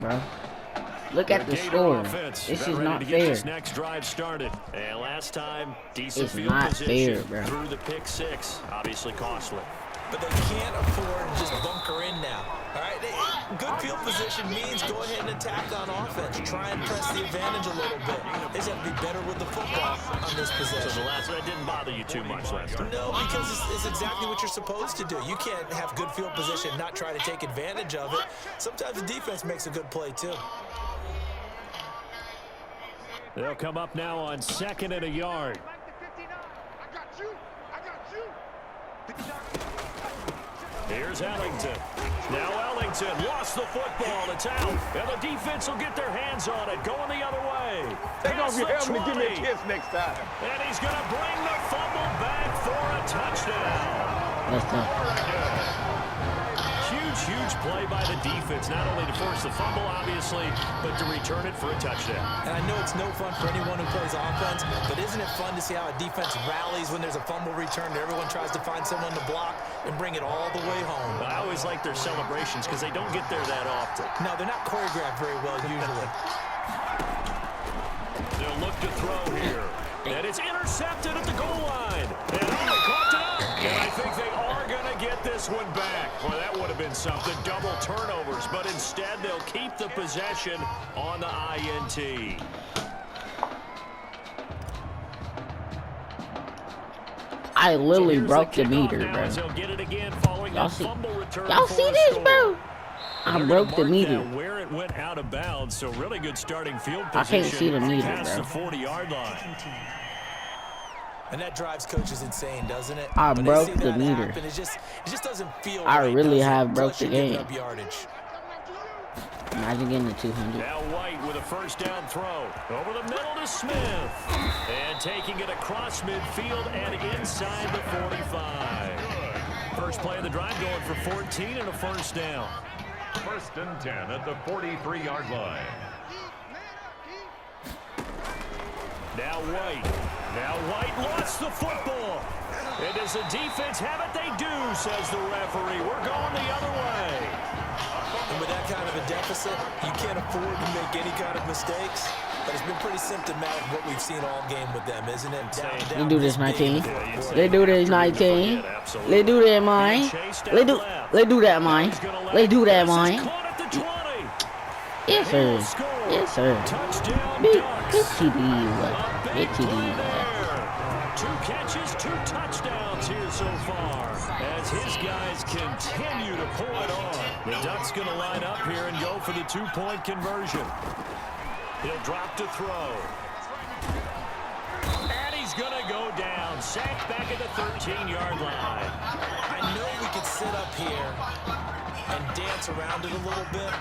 bro. Look at the score. This is not fair. This next drive started. And last time, decent It's field not position fair, bro. through the pick six. Obviously costly. But they can't afford to just bunker in now. All right, good field position means go ahead and attack on offense. Try and press the advantage a little bit. They just have to be better with the football on this possession. So the last one didn't bother you too much last time? No, because it's exactly what you're supposed to do. You can't have good field position and not try to take advantage of it. Sometimes the defense makes a good play, too. They'll come up now on 2nd and a yard. Here's Ellington. Now Ellington lost the football. It's out. And the defense will get their hands on it. Going the other way. Take off your helmet and give me a kiss next time. And he's going to bring the fumble back for a touchdown. Huge play by the defense. Not only to force the fumble, obviously, but to return it for a touchdown. And I know it's no fun for anyone who plays offense, but isn't it fun to see how a defense rallies when there's a fumble return and everyone tries to find someone to block and bring it all the way home? I always like their celebrations because they don't get there that often. No, they're not choreographed very well usually. They'll look to throw here. And it's intercepted at the goal line. And they caught it up. And I think they are going to get this one back. Well, that would have been something. Double turnovers. But instead, they'll keep the possession on the INT. I literally broke the meter, bro. Y'all see this, bro? I broke the meter. Where it went out of bounds, so really good starting field I position. can't see the meter, Past bro. the 40-yard line. And that drives coaches insane, doesn't it? I When broke they see the that meter. happen, it just doesn't feel I right, really does it? have broke Plus the you're giving game. up yardage. Imagine getting the 200. Now White with a first down throw. Over the middle to Smith. And taking it across midfield and inside the 45. First play of the drive going for 14 and a first down. 1st and 10 at the 43-yard line. Now White lost the football. And does the defense have it? They do, says the referee. We're going the other way. And with that kind of a deficit, you can't afford to make any kind of mistakes. But it's been pretty symptomatic what we've seen all game with them, isn't it? They do this 19. They do this 19. They do that, mine. They do that, mine. They do that, mine. Yes, sir. Yes, sir. Big TD. Big TD. 2 catches, 2 touchdowns here so far. As his guys continue to pull it on. The Ducks going to line up here and go for the 2-point conversion. He'll drop to throw. And he's going to go down. Sacked back at the 13-yard line. I know we could sit up here and dance around it a little bit.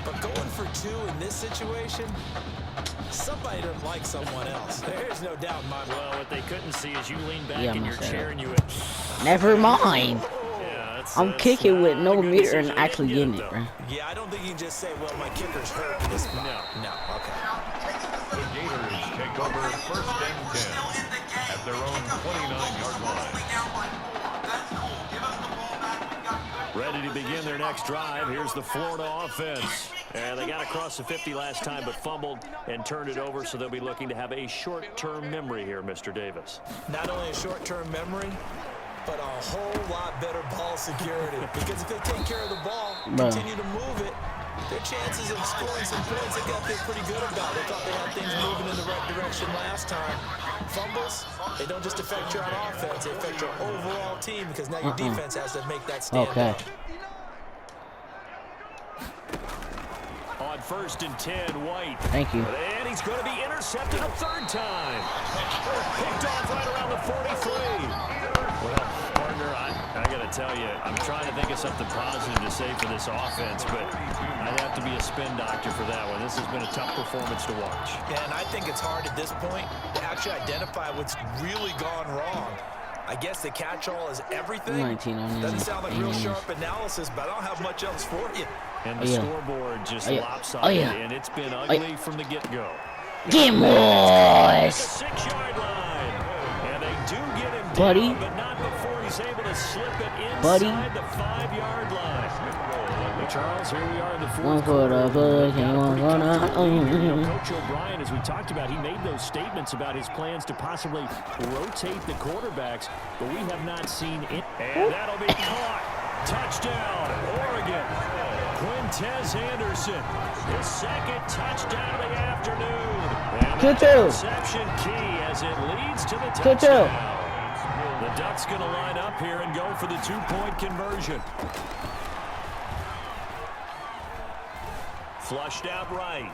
But going for 2 in this situation, somebody doesn't like someone else. There's no doubt in my mind. Well, what they couldn't see is you lean back Yeah, in your myself. chair and you went... Never mind. Yeah, I'm kicking with no meter and actually getting it, bro. Yeah, I don't think you can just say, well, my kicker's hurt in this spot. No, okay. The Gators take over 1st and 10 at their own 29-yard line. Ready to begin their next drive. Here's the Florida offense. And they got across the 50 last time, but fumbled and turned it over, so they'll be looking to have a short-term memory here, Mr. Davis. Not only a short-term memory, but a whole lot better ball security. Because if they take care of the ball, continue to move it, their chances of scoring some points, they got to feel pretty good about. They thought they had things moving in the right direction last time. Fumbles, they don't just affect you on offense, they affect your overall team because now your defense has to make that stand up. On 1st and 10, White. Thank you. And he's going to be intercepted a 3rd time. Picked off right around the 43. Well, partner, I got to tell you, I'm trying to think of something positive to say for this offense, but I'd have to be a spin doctor for that one. This has been a tough performance to watch. Yeah, and I think it's hard at this point to actually identify what's really gone wrong. I guess the catch-all is everything. Doesn't sound like real sharp analysis, but I don't have much else for you. And the scoreboard just lopsided, and it's been ugly from the get-go. Get more! 6-yard line. And they do get him Buddy. down, but not before he's able to slip it Buddy. inside the 5-yard line. Well, Charles, here we are in the One fourth for the quarter. push and one for the... Coach O'Brien, as we talked about, he made those statements about his plans to possibly rotate the quarterbacks, but we have not seen it. And that'll be caught. Touchdown, Oregon. Quintez Anderson, his second touchdown of the afternoon. And the reception key as it leads to the touchdown. The Ducks going to line up here and go for the two-point conversion. Flushed out right.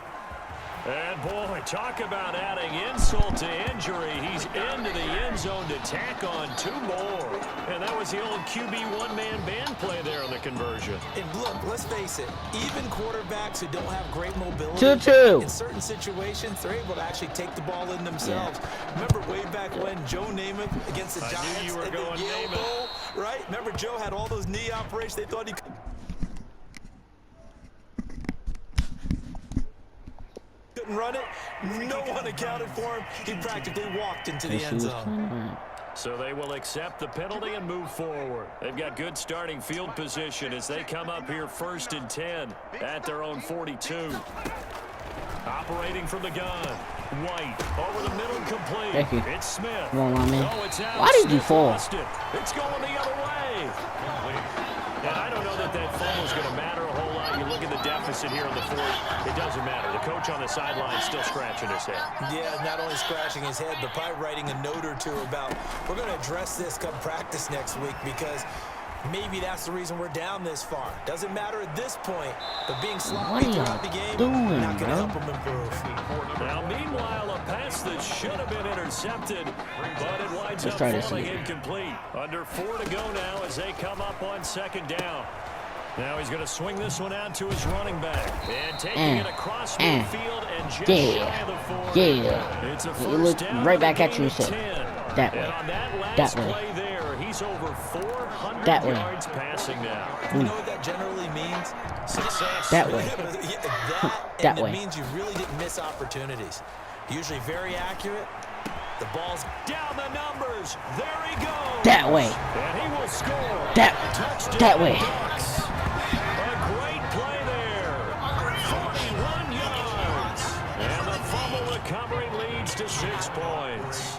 And, boy, talk about adding insult to injury. He's into the end zone to tack on two more. And that was the old QB one-man band play there on the conversion. And, look, let's face it, even quarterbacks who don't have great mobility, 2-2. in certain situations, they're able to actually take the ball in themselves. Remember way back when Joe Namath against the Giants in the Yale Bowl, right? Remember Joe had all those knee operations. They thought he could. Run it. No one accounted for him. He practically walked into the end zone. So they will accept the penalty and move forward. They've got good starting field position as they come up here 1st and 10 at their own 42. Operating from the gun. White over the middle, complete. Thank you. It's Smith. Come on, my man. Oh, it's out. Why did you Smith fall? lost it. It's going the other way. And I don't know that fumble is going to matter a whole lot. You look at the deficit here in the fourth. It doesn't matter. The coach on the sideline is still scratching his head. Yeah, not only scratching his head, but probably writing a note or two about, we're going to address this come practice next week because maybe that's the reason we're down this far. Doesn't matter at this point, but being sloppy throughout the game, not going to help him improve. Now, meanwhile, a pass that should have been intercepted, but it winds up falling incomplete. Under 4 to go now as they come up on 2nd down. Now he's going to swing this one out to his running back. And taking it across midfield and just shy of the 40. It's a first down right back at you, 10. That way. And on that last play there, he's over 400 yards passing now. You know what that generally means? Success. That way. That means you really didn't miss opportunities. Usually very accurate. The ball's down the numbers. There he goes. That way. And he will score. That way. Bucks. A great play there. 41 yards. And the fumble recovery leads to 6 points.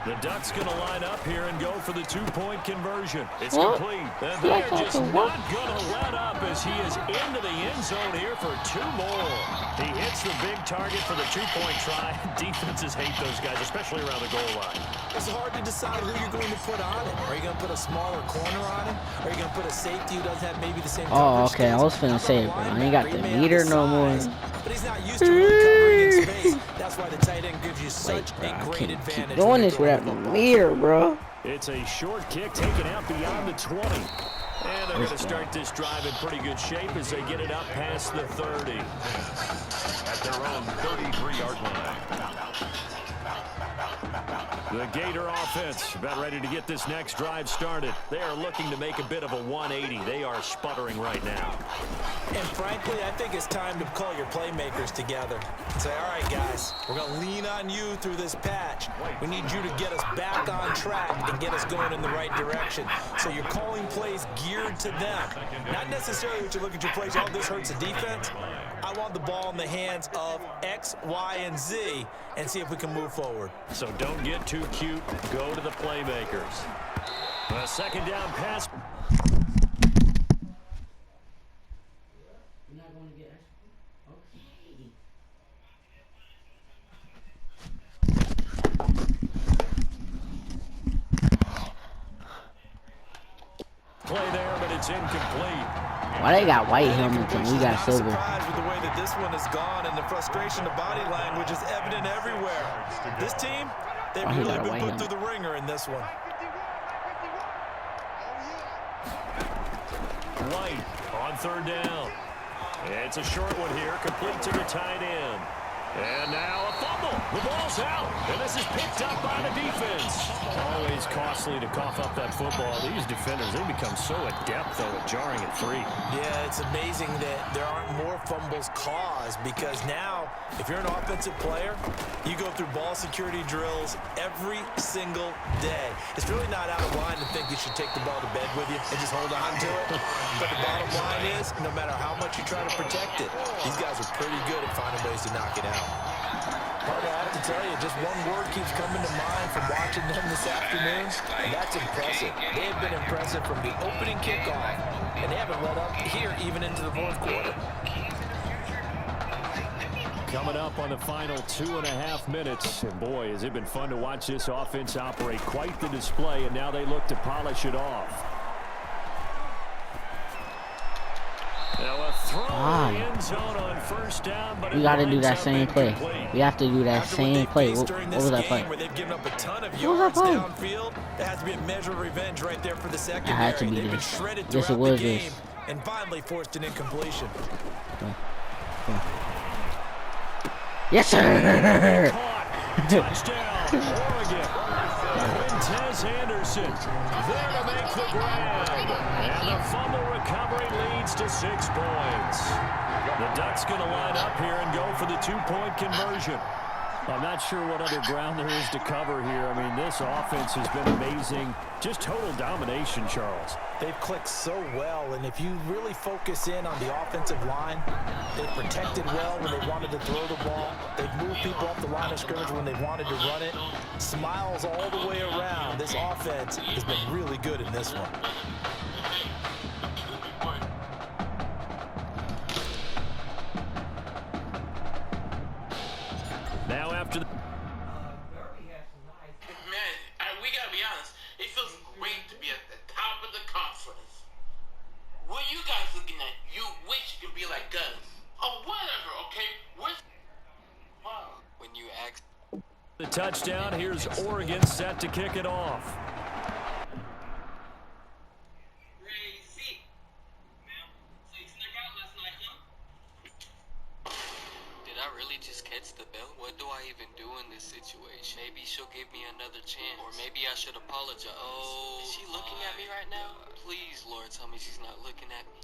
The Ducks going to line up here and go for the two-point conversion. It's complete. And they're just not going to let up as he is into the end zone here for 2 more. He hits the big target for the two-point try. Defenses hate those guys, especially around the goal line. It's hard to decide who you're going to put on it. Are you going to put a smaller corner on him? Are you going to put a safety who doesn't have maybe the same Oh, okay. I was finna say, bro. I ain't got the meter no more. But he's not used to recovering in space. That's why the tight end gives you such a great advantage. Keep doing this without the meter, bro. It's a short kick taken out beyond the 20. And they're going to start this drive in pretty good shape as they get it up past the 30. At their own 33-yard line. The Gator offense about ready to get this next drive started. They are looking to make a bit of a 180. They are sputtering right now. And frankly, I think it's time to call your playmakers together and say, all right, guys, we're going to lean on you through this patch. We need you to get us back on track and get us going in the right direction. So you're calling plays geared to them. Not necessarily that you look at your plays, oh, this hurts the defense. I want the ball in the hands of X, Y, and Z and see if we can move forward. So don't get too cute. Go to the playmakers. A second down pass. Play there, but it's incomplete. Why they got white helmets and we got silver? Surprised with the way that this one has gone, and the frustration of body language is evident everywhere. This team, they've really been put through the ringer in this one. White on 3rd down. It's a short one here, complete to the tight end. And now a fumble. The ball's out. And this is picked up by the defense. Always costly to cough up that football. These defenders, they become so adept, though, at jarring it free. Yeah, it's amazing that there aren't more fumbles caused, because now, if you're an offensive player, you go through ball security drills every single day. It's really not out of line to think you should take the ball to bed with you and just hold on to it. But the bottom line is, no matter how much you try to protect it, these guys are pretty good at finding ways to knock it out. Parker, I have to tell you, just one word keeps coming to mind from watching them this afternoon, and that's impressive. They have been impressive from the opening kickoff, and they haven't let up here even into the fourth quarter. Coming up on the final 2.5 minutes, and boy, has it been fun to watch this offense operate. Quite the display, and now they look to polish it off. Now a throw in the end zone on first down, but we got to do that same play. We have to do that same play. What was that play? Where they've given up a ton of What was that play? downfield, that has to be a measure of revenge right there for the secondary. It had to be They've been this. shredded Yes, it throughout was the game, this. and finally forced an incompletion. Yes, sir. Touchdown, Oregon. Quintez Anderson there to make the grab. And the fumble recovery leads to 6 points. The Ducks going to line up here and go for the 2-point conversion. I'm not sure what other ground there is to cover here. I mean, this offense has been amazing. Just total domination, Charles. They've clicked so well, and if you really focus in on the offensive line, they've protected well when they wanted to throw the ball. They've moved people off the line of scrimmage when they wanted to run it. Smiles all the way around. This offense has been really good in this one. Now after the... We gotta be honest. It feels great to be at the top of the conference. What you guys looking at? You wish you could be like us. Oh, whatever, okay? When you ask... The touchdown, here's Oregon set to kick it off. Crazy. Man, so you snuck out last night, huh? Did I really just catch the bell? What do I even do in this situation? Maybe she'll give me another chance. Or maybe I should apologize. Oh, is she looking at me right now? Please, Lord, tell me she's not looking at me.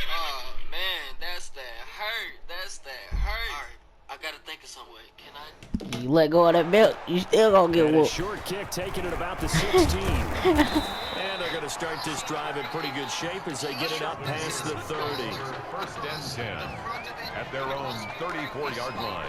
Oh, man, that's that hurt. That's that hurt. All right, I gotta think of some way. Can I? You let go of that belt, you still gonna get And a whooped. short kick taken at about the 16. And they're going to start this drive in pretty good shape as they get it up past the 30. First and 10 at their own 34-yard line.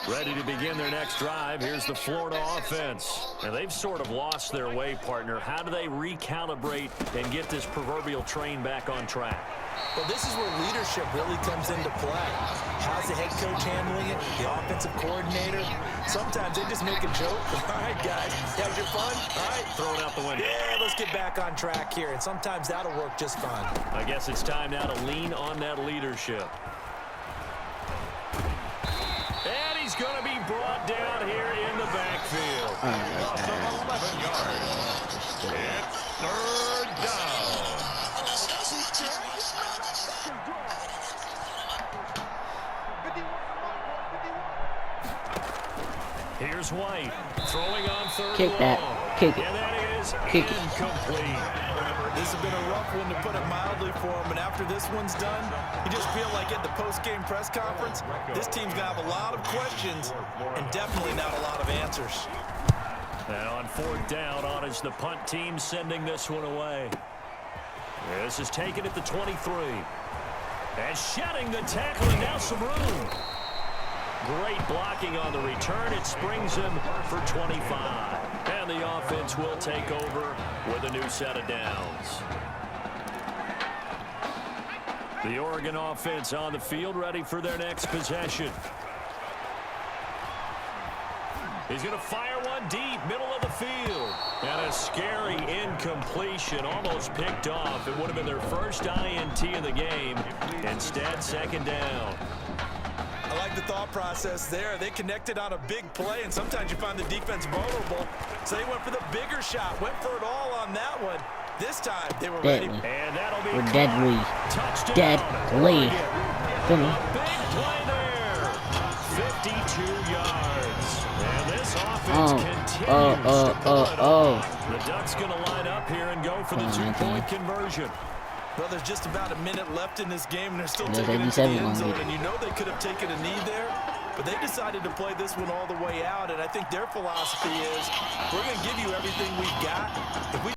Ready to begin their next drive. Here's the Florida offense. And they've sort of lost their way, partner. How do they recalibrate and get this proverbial train back on track? Well, this is where leadership really comes into play. How's the head coach handling it? The offensive coordinator? Sometimes they just make a joke. All right, guys, have your fun? All right. Throw it out the window. Yeah, let's get back on track here. And sometimes that'll work just fine. I guess it's time now to lean on that leadership. And he's going to be brought down here in the backfield. Loss of 11 yards. It's third down. Here's White throwing on third. Kick that. Kick it. And that is Kick it. incomplete. This has been a rough one, to put it mildly, for him. And after this one's done, you just feel like at the post-game press conference, this team's going to have a lot of questions and definitely not a lot of answers. And on fourth down, on is the punt team sending this one away. This is taken at the 23. And shedding the tackle, and now some room. Great blocking on the return. It springs him for 25. And the offense will take over with a new set of downs. The Oregon offense on the field, ready for their next possession. He's going to fire one deep, middle of the field. And a scary incompletion, almost picked off. It would have been their first INT of the game. Instead, second down. I like the thought process there. They connected on a big play, and sometimes you find the defense vulnerable. So they went for the bigger shot, went for it all on that one, This time they were ready. Deadly. And that'll be We're deadly. touchdown. Deadly. Big play there. 52 yards. And this offense continues to pull it off. The Ducks going to line up here and go for the two-point conversion. Well, there's just about a minute left in this game, and they're still taking it to the end zone. And you know they could have taken a knee there, but they decided to play this one all the way out. And I think their philosophy is, we're going to give you everything we've got. If we